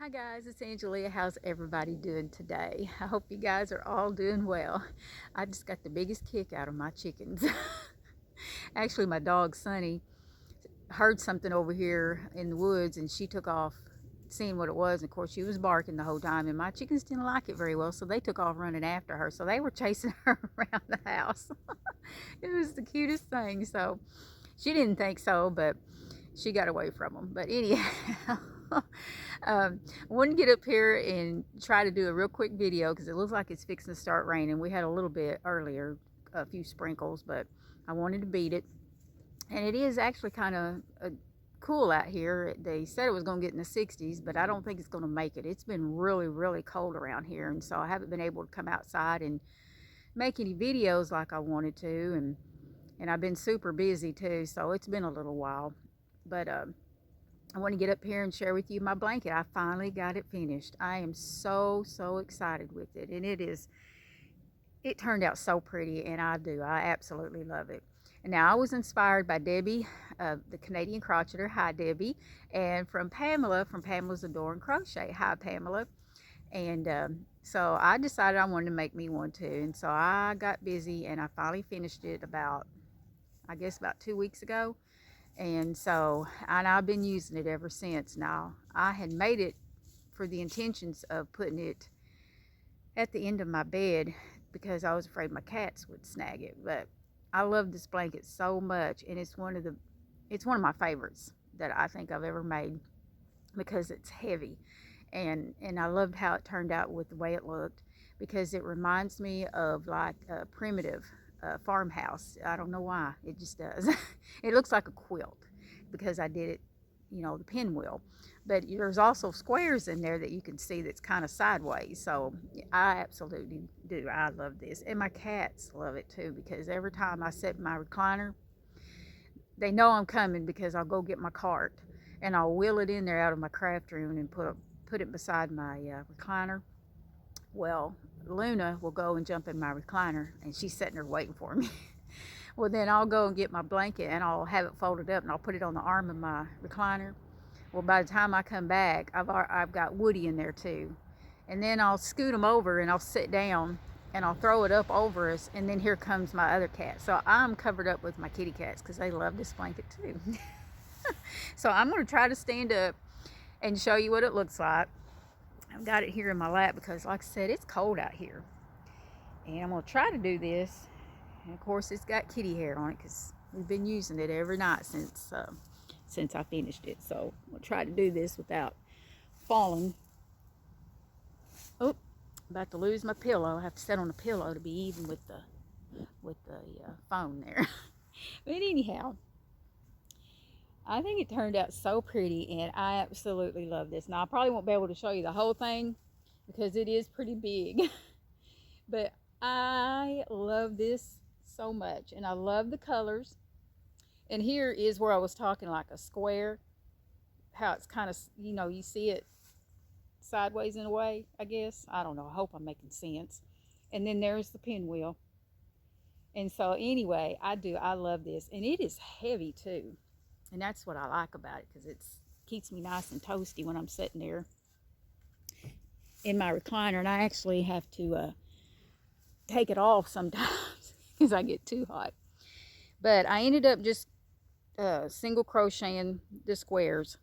Hi guys, it's Angelia. How's everybody doing today? I hope you guys are all doing well. I just got the biggest kick out of my chickens. Actually, my dog Sunny heard something over here in the woods and she took off seeing what it was. And of course, she was barking the whole time and my chickens didn't like it very well, so they took off running after her. So they were chasing her around the house. It was the cutest thing. So she didn't think so, but she got away from them. But anyhow, I wanted to get up here and try to do a real quick video because it looks like it's fixing to start raining. We had a little bit earlier, a few sprinkles, but I wanted to beat it. And it is actually kind of cool out here. They said it was going to get in the 60s, but I don't think it's going to make it. It's been really, really cold around here, and so I haven't been able to come outside and make any videos like I wanted to, and I've been super busy too, so it's been a little while. But I want to get up here and share with you my blanket. I finally got it finished. I am so excited with it, and it turned out so pretty, and I absolutely love it. And now I was inspired by Debbie, the Canadian Crocheter. Hi Debbie. And from Pamela's Adore Crochet. Hi Pamela. And so I decided I wanted to make me one too, and so I got busy and I finally finished it about 2 weeks ago. And I've been using it ever since. Now, I had made it for the intentions of putting it at the end of my bed because I was afraid my cats would snag it. But I love this blanket so much, and it's one of my favorites that I think I've ever made because it's heavy. And I loved how it turned out with the way it looked, because it reminds me of like a primitive farmhouse. I don't know why, it just does. It looks like a quilt because I did it, the pinwheel, but there's also squares in there that you can see that's kind of sideways. So I absolutely do. I love this, and my cats love it too, because every time I sit in my recliner, they know I'm coming because I'll go get my cart and I'll wheel it in there out of my craft room and put it beside my recliner. Well, Luna will go and jump in my recliner, and she's sitting there waiting for me. Well, then I'll go and get my blanket and I'll have it folded up and I'll put it on the arm of my recliner. Well, by the time I come back, I've got Woody in there too. And then I'll scoot him over and I'll sit down and I'll throw it up over us, and then here comes my other cat. So I'm covered up with my kitty cats because they love this blanket too. So I'm going to try to stand up and show you what it looks like. I've got it here in my lap because, like I said, it's cold out here. And I'm going to try to do this. And of course, it's got kitty hair on it because we've been using it every night since I finished it. So we'll try to do this without falling. Oh, about to lose my pillow. I have to sit on the pillow to be even with the phone there. But anyhow, I think it turned out so pretty, and I absolutely love this. Now, I probably won't be able to show you the whole thing because it is pretty big. But I love this so much, and I love the colors. And here is where I was talking like a square, how it's kind of, you see it sideways in a way, I guess. I don't know. I hope I'm making sense. And then there's the pinwheel. And so anyway, I love this, and it is heavy too. And that's what I like about it, because it keeps me nice and toasty when I'm sitting there in my recliner. And I actually have to take it off sometimes because I get too hot. But I ended up just single crocheting the squares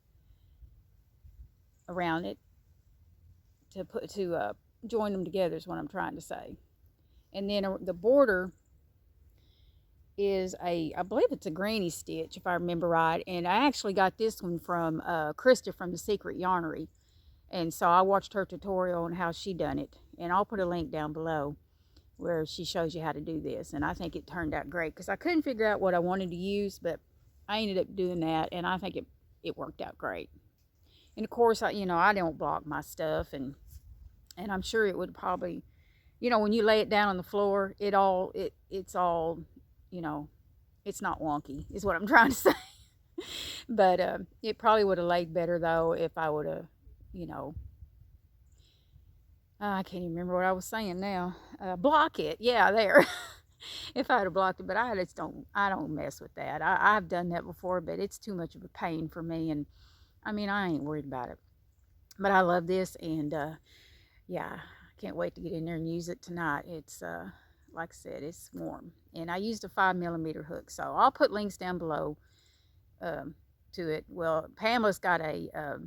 around it to join them together is what I'm trying to say. And then the border is I believe it's a granny stitch, if I remember right. And I actually got this one from Christa from the Secret Yarnery. And so I watched her tutorial on how she done it. And I'll put a link down below where she shows you how to do this. And I think it turned out great because I couldn't figure out what I wanted to use, but I ended up doing that, and I think it worked out great. And of course, I don't block my stuff, and I'm sure it would probably, when you lay it down on the floor, it's all, it's not wonky, is what I'm trying to say. But it probably would have laid better, though, if I would have, I can't even remember what I was saying now. Block it. Yeah, there. If I had blocked it, but I don't mess with that. I've done that before, but it's too much of a pain for me. And I mean, I ain't worried about it. But I love this, and yeah, I can't wait to get in there and use it tonight. It's like I said, it's warm, and I used a 5mm hook, so I'll put links down below um, to it. Well, Pamela's got a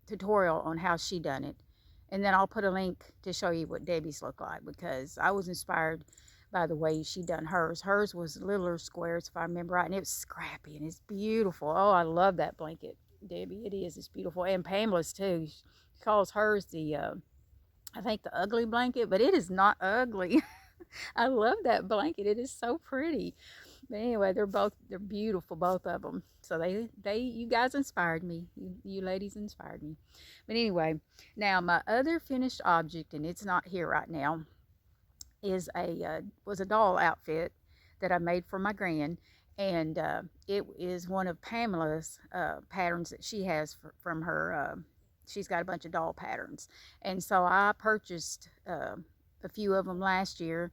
tutorial on how she done it, and then I'll put a link to show you what Debbie's look like, because I was inspired by the way she done hers. Hers was littler squares, if I remember right, and it was scrappy and it's beautiful. Oh, I love that blanket, Debbie. It is. It's beautiful. And Pamela's too. She calls hers the I think the ugly blanket, but it is not ugly. I love that blanket. It is so pretty. But anyway, they're beautiful, both of them. So you guys inspired me. You ladies inspired me. But anyway, now my other finished object, and it's not here right now, is was a doll outfit that I made for my grand, and it is one of Pamela's patterns that she has from her. She's got a bunch of doll patterns, and so I purchased a few of them last year.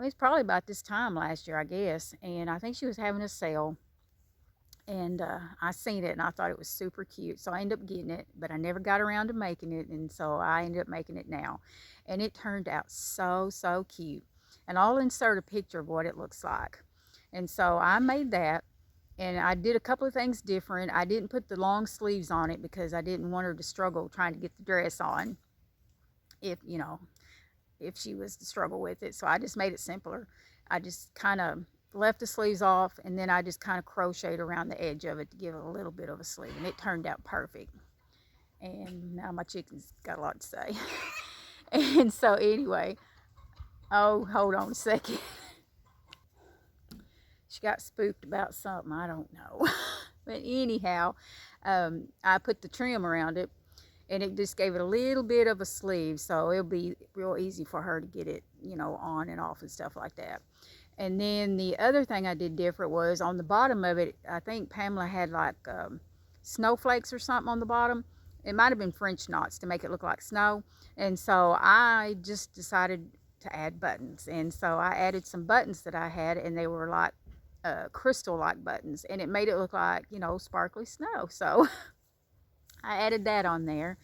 It's probably about this time last year, I guess, and I think she was having a sale, and I seen it and I thought it was super cute, so I ended up getting it, but I never got around to making it, and so I ended up making it now, and it turned out so cute. And I'll insert a picture of what it looks like. And so I made that, and I did a couple of things different. I didn't put the long sleeves on it because I didn't want her to struggle trying to get the dress on, if if she was to struggle with it. So I just made it simpler. I just kind of left the sleeves off, and then I just kind of crocheted around the edge of it to give it a little bit of a sleeve, and it turned out perfect. And now my chicken's got a lot to say. And so anyway, oh, hold on a second. She got spooked about something, I don't know. But anyhow, I put the trim around it, and it just gave it a little bit of a sleeve, so it'll be real easy for her to get it, on and off and stuff like that. And then the other thing I did different was on the bottom of it, I think Pamela had like snowflakes or something on the bottom. It might have been French knots to make it look like snow. And so I just decided to add buttons. And so I added some buttons that I had, and they were like crystal like buttons, and it made it look like, sparkly snow. So I added that on there.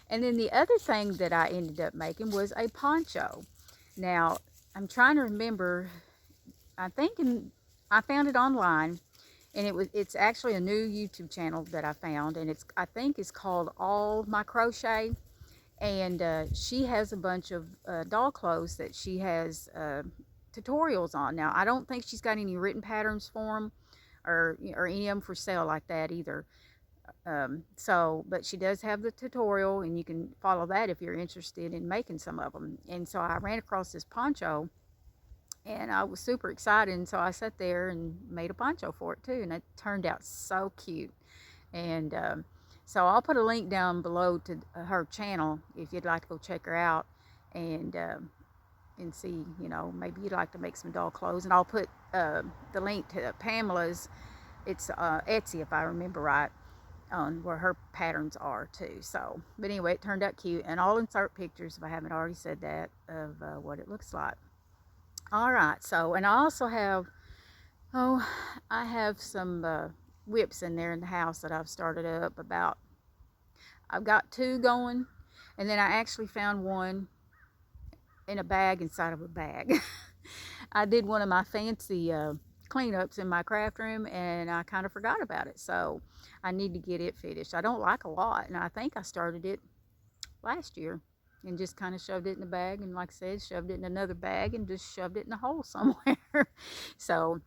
And then the other thing that I ended up making was a poncho. Now, I'm trying to remember, I found it online, and it's actually a new YouTube channel that I found, and I think it's called All My Crochet, and she has a bunch of doll clothes that she has tutorials on. Now, I don't think she's got any written patterns for them, or any of them for sale like that either. But she does have the tutorial, and you can follow that if you're interested in making some of them. And so I ran across this poncho, and I was super excited, and so I sat there and made a poncho for it too, and it turned out so cute. And so I'll put a link down below to her channel if you'd like to go check her out, and see, maybe you'd like to make some doll clothes. And I'll put the link to Pamela's. It's Etsy, if I remember right, on where her patterns are too. So, but anyway, it turned out cute, and I'll insert pictures, if I haven't already said that, of what it looks like. All right, so, and I also have, I have some whips in there in the house that I've started up. I've got two going, and then I actually found one in a bag inside of a bag. I did one of my fancy cleanups in my craft room, and I kind of forgot about it, so I need to get it finished. I don't like a lot, and I think I started it last year and just kind of shoved it in the bag, and like I said, shoved it in another bag and just shoved it in a hole somewhere. So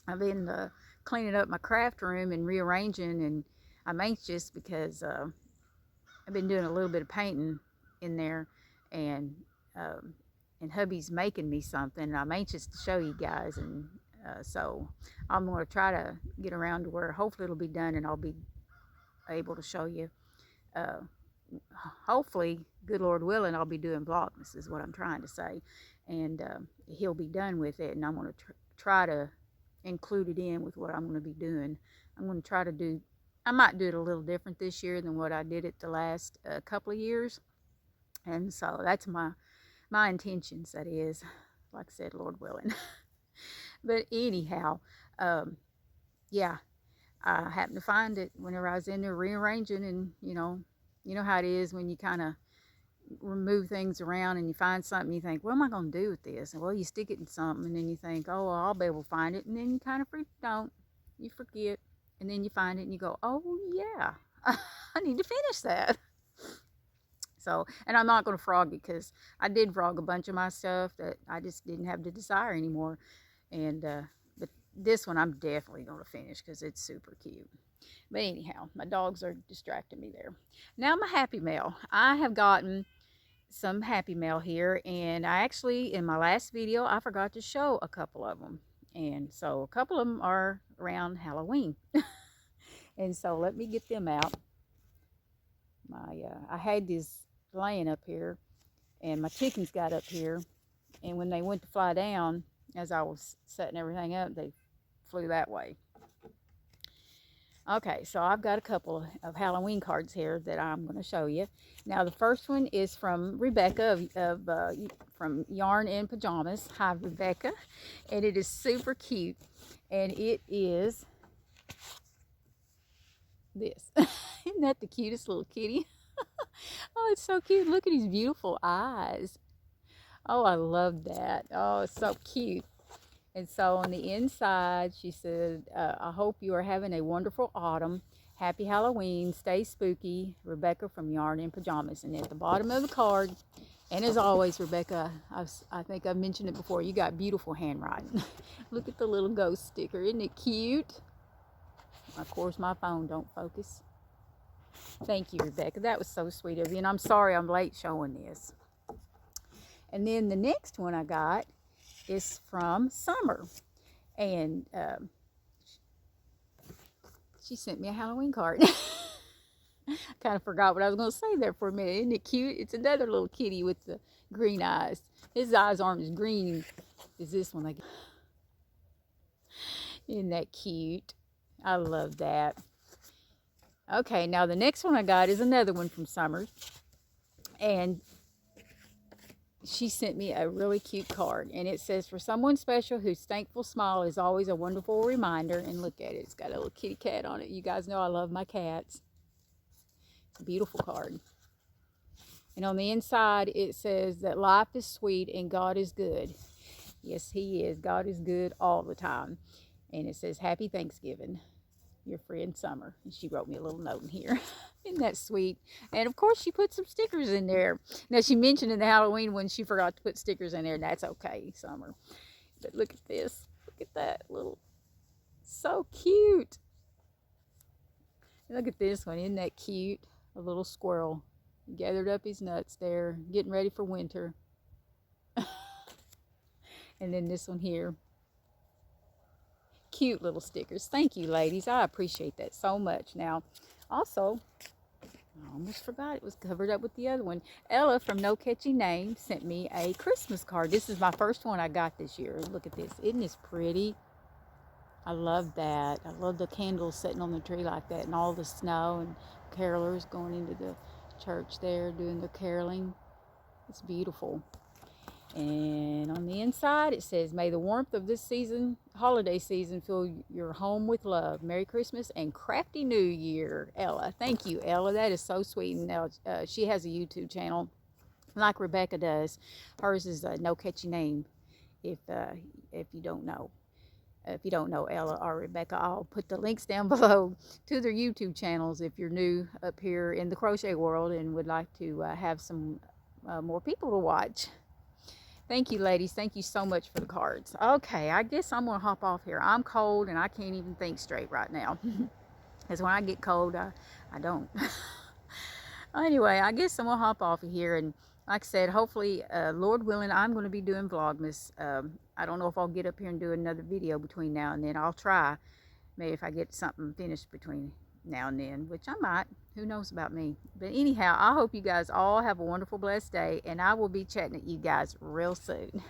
I've been cleaning up my craft room and rearranging, and I'm anxious because I've been doing a little bit of painting in there, and hubby's making me something, and I'm anxious to show you guys. And so I'm going to try to get around to where hopefully it'll be done, and I'll be able to show you. Hopefully, good Lord willing, I'll be doing Vlogmas is what I'm trying to say, and he'll be done with it, and I'm going to try to include it in with what I'm going to be doing. I'm going to try to do, I might do it a little different this year than what I did it the last couple of years, and so that's my intentions, that is, like I said, Lord willing. But anyhow, yeah, I happened to find it whenever I was in there rearranging, and You know how it is when you kind of remove things around and you find something, you think, what am I going to do with this? And well, you stick it in something, and then you think, oh, well, I'll be able to find it, and then you kind of don't. You forget, and then you find it, and you go, oh yeah, I need to finish that. So, and I'm not going to frog it, because I did frog a bunch of my stuff that I just didn't have the desire anymore. And but this one I'm definitely going to finish, because it's super cute. But anyhow, my dogs are distracting me there. Now my happy mail. I have gotten some happy mail here, and I actually, in my last video, I forgot to show a couple of them. And so a couple of them are around Halloween. And so let me get them out. I had this laying up here, and my chickens got up here, and when they went to fly down, as I was setting everything up, they flew that way. Okay, so I've got a couple of Halloween cards here that I'm going to show you. Now, the first one is from Rebecca from Yarn in Pajamas. Hi, Rebecca. And it is super cute. And it is this. Isn't that the cutest little kitty? Oh, it's so cute. Look at his beautiful eyes. Oh, I love that. Oh, it's so cute. And so on the inside, she said, I hope you are having a wonderful autumn. Happy Halloween. Stay spooky. Rebecca from Yarn in Pajamas. And at the bottom of the card, and as always, Rebecca, I think I've mentioned it before, you got beautiful handwriting. Look at the little ghost sticker. Isn't it cute? Of course, my phone don't focus. Thank you, Rebecca. That was so sweet of you. And I'm sorry I'm late showing this. And then the next one I got is from Summer. And she sent me a Halloween card. I kind of forgot what I was going to say there for a minute. Isn't it cute? It's another little kitty with the green eyes. His eyes aren't as green as this one. Isn't that cute? I love that. Okay, now the next one I got is another one from Summer. And she sent me a really cute card. And it says, for someone special whose thankful smile is always a wonderful reminder. And look at it. It's got a little kitty cat on it. You guys know I love my cats. It's a beautiful card. And on the inside, it says that life is sweet and God is good. Yes, He is. God is good all the time. And it says, Happy Thanksgiving, your friend Summer. And she wrote me a little note in here. Isn't that sweet? And of course, she put some stickers in there. Now, she mentioned in the Halloween one she forgot to put stickers in there, and that's okay, Summer. But look at this. Look at that little, so cute. And look at this one. Isn't that cute? A little squirrel. He gathered up his nuts there, getting ready for winter. And then this one here. Cute little stickers. Thank you, ladies. I appreciate that so much. Now, also, I almost forgot, it was covered up with the other one. Ella from No Catchy Name sent me a Christmas card. This is my first one I got this year. Look at this. Isn't this pretty? I love that. I love the candles sitting on the tree like that, and all the snow, and carolers going into the church there doing their caroling. It's beautiful. And on the inside, it says, may the warmth of this season, holiday season, fill your home with love. Merry Christmas and crafty New Year, Ella. Thank you, Ella. That is so sweet. And now she has a YouTube channel like Rebecca does. Hers is No Catchy Name, if you don't know. If you don't know Ella or Rebecca, I'll put the links down below to their YouTube channels if you're new up here in the crochet world and would like to have some more people to watch. Thank you, ladies. Thank you so much for the cards. Okay, I guess I'm going to hop off here. I'm cold and I can't even think straight right now. Because when I get cold, I don't. Anyway, I guess I'm going to hop off of here. And like I said, hopefully, Lord willing, I'm going to be doing Vlogmas. I don't know if I'll get up here and do another video between now and then. I'll try. Maybe if I get something finished between now and then, which I might. Who knows about me? But anyhow, I hope you guys all have a wonderful, blessed day, and I will be chatting at you guys real soon.